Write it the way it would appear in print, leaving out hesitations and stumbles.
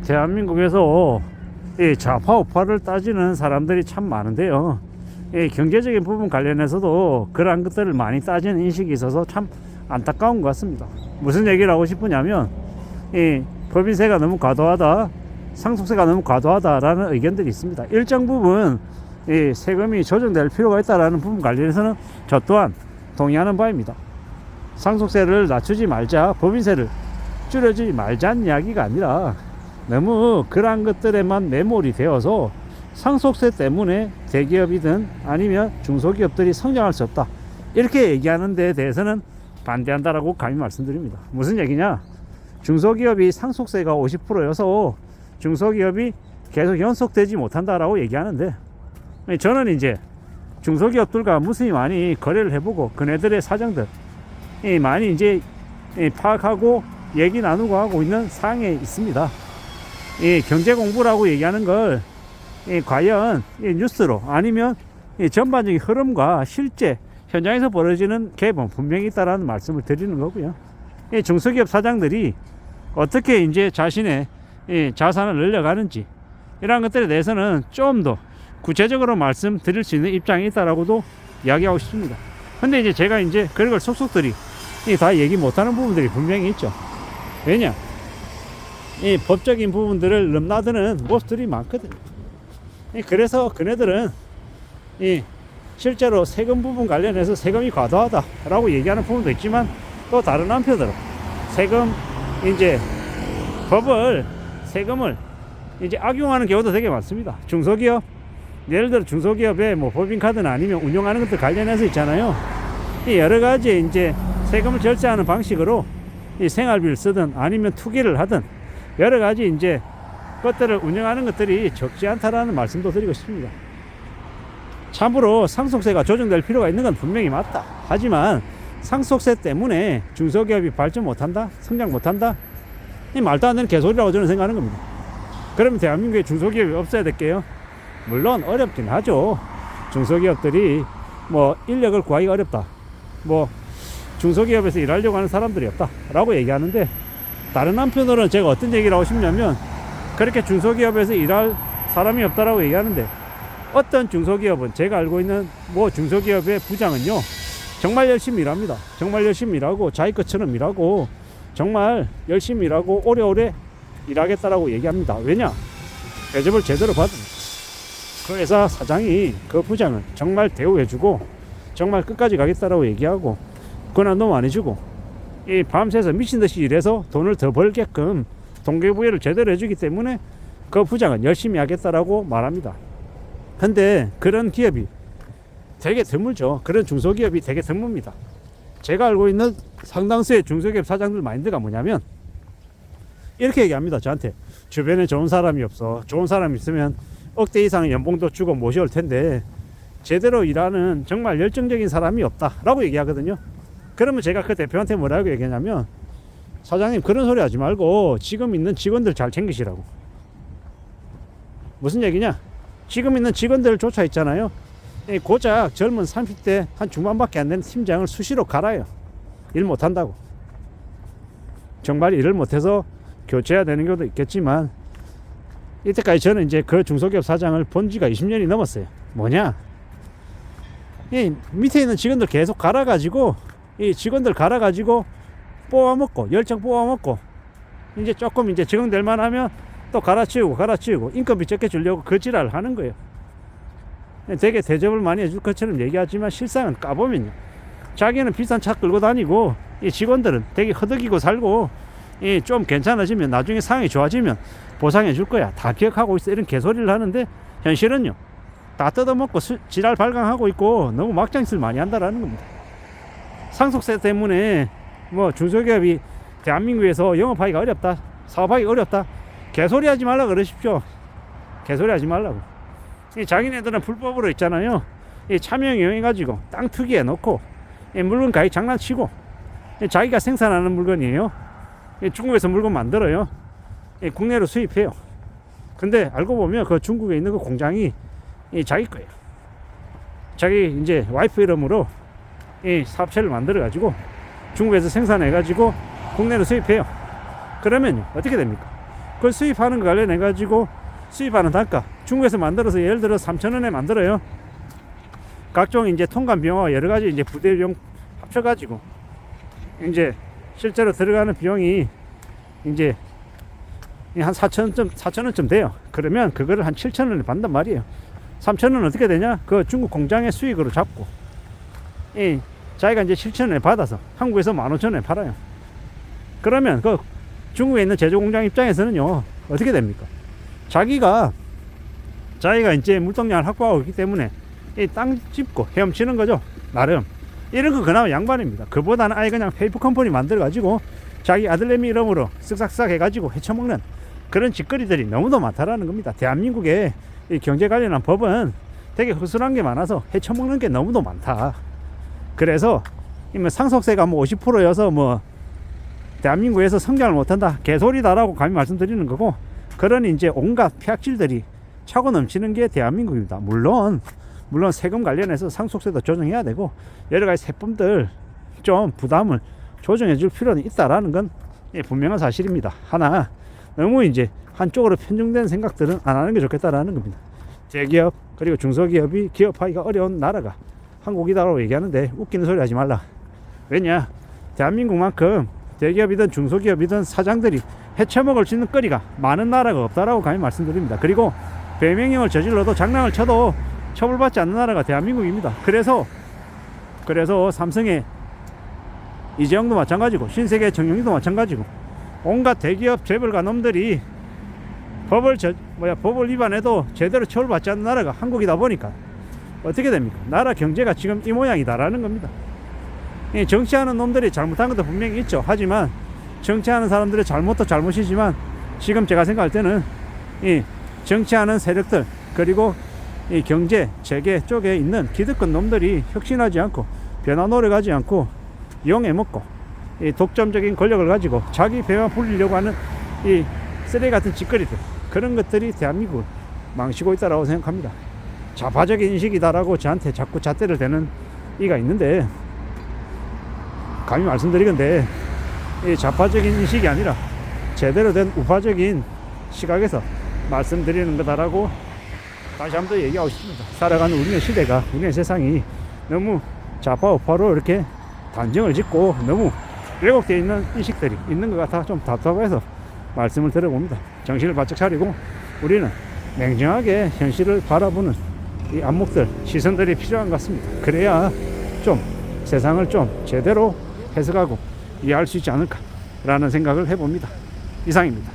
대한민국에서 이 좌파 우파를 따지는 사람들이 참 많은데요. 이 경제적인 부분 관련해서도 그러한 것들을 많이 따지는 인식이 있어서 참 안타까운 것 같습니다. 무슨 얘기를 하고 싶으냐면 이 법인세가 너무 과도하다, 상속세가 너무 과도하다라는 의견들이 있습니다. 일정 부분 이 세금이 조정될 필요가 있다라는 부분 관련해서는 저 또한 동의하는 바입니다. 상속세를 낮추지 말자, 법인세를 줄여주지 말자는 이야기가 아니라 너무 그러한 것들에만 매몰이 되어서 상속세 때문에 대기업이든 아니면 중소기업들이 성장할 수 없다, 이렇게 얘기하는 데 대해서는 반대한다라고 감히 말씀드립니다. 무슨 얘기냐, 중소기업이 상속세가 50%여서 중소기업이 계속 연속되지 못한다라고 얘기하는데, 저는 이제 중소기업들과 무수히 많이 거래를 해보고 그네들의 사정들 많이 이제 파악하고 얘기 나누고 하고 있는 상황에 있습니다. 이 경제 공부라고 얘기하는 걸 과연 뉴스로 아니면 전반적인 흐름과 실제 현장에서 벌어지는 갭은 분명히 있다라는 말씀을 드리는 거고요. 중소기업 사장들이 어떻게 이제 자신의 자산을 늘려가는지 이런 것들에 대해서는 좀 더 구체적으로 말씀드릴 수 있는 입장이 있다라고도 이야기하고 싶습니다. 근데 이제 제가 이제 그런 걸 속속들이 다 얘기 못하는 부분들이 분명히 있죠. 왜냐? 이 법적인 부분들을 넘나드는 모습들이 많거든요. 그래서 그네들은 실제로 세금 부분 관련해서 세금이 과도하다라고 얘기하는 부분도 있지만, 또 다른 한편으로 이제 세금을 이제 악용하는 경우도 되게 많습니다. 중소기업, 예를 들어 중소기업의 뭐 법인카드나 아니면 운영하는 것들 관련해서 있잖아요. 여러 가지 이제 세금을 절세하는 방식으로 이 생활비를 쓰든 아니면 투기를 하든 여러 가지 이제 것들을 운영하는 것들이 적지 않다라는 말씀도 드리고 싶습니다. 참으로 상속세가 조정될 필요가 있는 건 분명히 맞다. 하지만 상속세 때문에 중소기업이 발전 못한다, 성장 못한다, 이 말도 안 되는 개소리라고 저는 생각하는 겁니다. 그러면 대한민국에 중소기업이 없어야 될게요? 물론 어렵긴 하죠. 중소기업들이 뭐 인력을 구하기가 어렵다, 뭐 중소기업에서 일하려고 하는 사람들이 없다 라고 얘기하는데, 다른 한편으로는 제가 어떤 얘기를 하고 싶냐면, 그렇게 중소기업에서 일할 사람이 없다라고 얘기하는데, 어떤 중소기업은, 제가 알고 있는 뭐 중소기업의 부장은요 정말 열심히 일합니다. 정말 열심히 일하고 자기 것처럼 일하고 정말 열심히 일하고 오래오래 일하겠다라고 얘기합니다. 왜냐? 대접을 제대로 받으니까. 그 회사 사장이 그 부장을 정말 대우해주고 정말 끝까지 가겠다라고 얘기하고 권한도 많이 주고 밤새서 미친듯이 일해서 돈을 더 벌게끔 동기부여를 제대로 해주기 때문에 그 부장은 열심히 하겠다라고 말합니다. 근데 그런 기업이 되게 드물죠. 그런 중소기업이 되게 드뭅니다. 제가 알고 있는 상당수의 중소기업 사장들 마인드가 뭐냐면 이렇게 얘기합니다. 저한테 주변에 좋은 사람이 없어, 좋은 사람이 있으면 억대 이상의 연봉도 주고 모셔올 텐데 제대로 일하는 정말 열정적인 사람이 없다 라고 얘기하거든요. 그러면 제가 그 대표한테 뭐라고 얘기하냐면, 사장님 그런 소리 하지 말고 지금 있는 직원들 잘 챙기시라고. 무슨 얘기냐? 지금 있는 직원들 조차 있잖아요, 고작 젊은 30대 한 중반밖에 안 되는 팀장을 수시로 갈아요. 일 못한다고. 정말 일을 못해서 교체해야 되는 경우도 있겠지만, 이때까지 저는 이제 그 중소기업 사장을 본 지가 20년이 넘었어요. 뭐냐? 이 밑에 있는 직원들 계속 갈아가지고, 이 직원들 갈아가지고 뽑아먹고, 열정 뽑아먹고, 이제 조금 이제 적응될만 하면 또 갈아치우고 인건비 적게 주려고 그 지랄을 하는 거예요. 되게 대접을 많이 해줄 것처럼 얘기하지만 실상은 까보면요, 자기는 비싼 차 끌고 다니고 이 직원들은 되게 허덕이고 살고 좀 괜찮아지면, 나중에 상황이 좋아지면 보상해 줄 거야, 다 기억하고 있어, 이런 개소리를 하는데, 현실은요 다 뜯어먹고 지랄 발광하고 있고 너무 막장짓을 많이 한다라는 겁니다. 상속세 때문에 뭐 중소기업이 대한민국에서 영업하기가 어렵다, 사업하기 어렵다, 개소리 하지 말라 그러십시오. 개소리 하지 말라고. 자기네들은 불법으로 있잖아요, 차명 이용해가지고 땅 투기해 놓고 물건 가격 장난치고, 자기가 생산하는 물건이에요. 중국에서 물건 만들어요. 국내로 수입해요. 근데 알고 보면 그 중국에 있는 그 공장이 자기 거예요. 자기 이제 와이프 이름으로 사업체를 만들어 가지고 중국에서 생산해 가지고 국내로 수입해요. 그러면 어떻게 됩니까? 그걸 수입하는 거 관련해 가지고 수입하는 단가, 중국에서 만들어서 예를 들어 3,000원에 만들어요. 각종 이제 통관 비용과 여러 가지 이제 부대 비용 합쳐 가지고 이제 실제로 들어가는 비용이 이제 한 4,000원쯤 돼요. 그러면 그거를 한 7,000원에 받는단 말이에요. 3,000원은 어떻게 되냐? 그 중국 공장의 수익으로 잡고 자기가 이제 7,000원에 받아서 한국에서 15,000원에 팔아요. 그러면 그 중국에 있는 제조 공장 입장에서는요, 어떻게 됩니까? 자기가 이제 물동량을 확보하고 있기 때문에 이 땅 짚고 헤엄치는 거죠. 나름 이런 거 그나마 양반입니다. 그보다는 아예 그냥 페이퍼 컴퍼니 만들어 가지고 자기 아들내미 이름으로 쓱싹싹 해가지고 헤쳐먹는 그런 짓거리들이 너무도 많다라는 겁니다. 대한민국의 이 경제 관련한 법은 되게 허술한 게 많아서 헤쳐먹는 게 너무도 많다. 그래서 상속세가 뭐 50%여서 뭐 대한민국에서 성장을 못한다, 개소리다라고 감히 말씀드리는 거고, 그런 이제 온갖 폐악질들이 차고 넘치는 게 대한민국입니다. 물론 세금 관련해서 상속세도 조정해야 되고 여러 가지 세법들 좀 부담을 조정해 줄 필요는 있다라는 건 분명한 사실입니다. 하나, 너무 이제 한쪽으로 편중된 생각들은 안 하는 게 좋겠다라는 겁니다. 대기업 그리고 중소기업이 기업하기가 어려운 나라가 한국이다라고 얘기하는데 웃기는 소리 하지 말라. 왜냐, 대한민국만큼 대기업이든 중소기업이든 사장들이 해쳐먹을 수 있는 거리가 많은 나라가 없다라고 감히 말씀드립니다. 그리고 배명령을 저질러도 장난을 쳐도 처벌받지 않는 나라가 대한민국입니다. 그래서 삼성의 이재용도 마찬가지고 신세계 정영이도 마찬가지고 온갖 대기업 재벌가 놈들이 법을 위반해도 제대로 처벌받지 않는 나라가 한국이다 보니까 어떻게 됩니까? 나라 경제가 지금 이 모양이다라는 겁니다. 정치하는 놈들이 잘못한 것도 분명히 있죠. 하지만 정치하는 사람들의 잘못도 잘못이지만 지금 제가 생각할 때는 이 정치하는 세력들 그리고 이 경제 재계 쪽에 있는 기득권 놈들이 혁신하지 않고 변화 노력하지 않고 이용해먹고 이 독점적인 권력을 가지고 자기 배만 불리려고 하는 이 쓰레기 같은 짓거리들, 그런 것들이 대한민국을 망치고 있다라고 생각합니다. 좌파적인 인식이다라고 저한테 자꾸 잣대를 대는 이가 있는데, 감히 말씀드리건데 이 좌파적인 인식이 아니라 제대로 된 우파적인 시각에서 말씀드리는 거다라고 다시 한번 더 얘기하고 싶습니다. 살아가는 우리의 시대가, 우리의 세상이 너무 좌파 우파로 이렇게 단정을 짓고 너무 왜곡되어 있는 인식들이 있는 것 같아 좀 답답해서 말씀을 드려봅니다. 정신을 바짝 차리고 우리는 냉정하게 현실을 바라보는 이 안목들, 시선들이 필요한 것 같습니다. 그래야 좀 세상을 좀 제대로 해석하고 이해할 수 있지 않을까라는 생각을 해봅니다. 이상입니다.